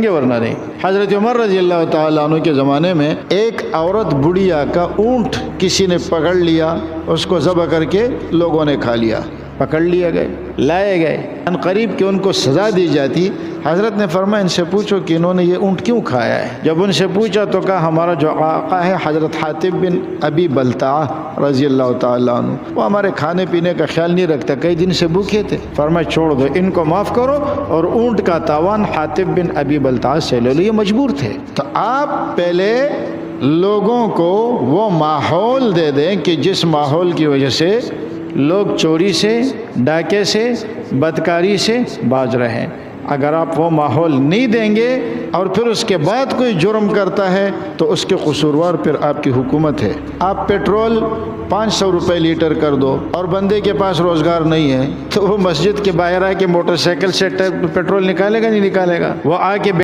گے ورنہ نہیں۔ حضرت عمر رضی اللہ تعالیٰ عنہ کے زمانے میں ایک عورت بڑھیا کا اونٹ کسی نے پکڑ لیا، اس کو ذبح کر کے لوگوں نے کھا لیا، پکڑ لیا گئے، لائے گئے ان قریب کہ ان کو سزا دی جاتی۔ حضرت نے فرمایا ان سے پوچھو کہ انہوں نے یہ اونٹ کیوں کھایا ہے۔ جب ان سے پوچھا تو کہا ہمارا جو آقا ہے حضرت حاتب بن ابی بلتعہ رضی اللہ تعالیٰ عنہ، وہ ہمارے کھانے پینے کا خیال نہیں رکھتا، کئی دن سے بھوکے تھے، فرمایا چھوڑ دو، ان کو معاف کرو اور اونٹ کا تاوان حاتب بن ابی بلتعہ سے لے لو، یہ مجبور تھے۔ تو آپ پہلے لوگوں کو وہ ماحول دے دیں کہ جس ماحول کی وجہ سے لوگ چوری سے، ڈاکے سے، بدکاری سے باز رہیں۔ اگر آپ وہ ماحول نہیں دیں گے اور پھر اس کے بعد کوئی جرم کرتا ہے تو اس کے قصوروار پھر آپ کی حکومت ہے۔ آپ پیٹرول 500 روپے لیٹر کر دو اور بندے کے پاس روزگار نہیں ہے تو وہ مسجد کے باہر آ کے موٹر سائیکل سے پیٹرول نکالے گا نہیں نکالے گا؟ وہ آ کے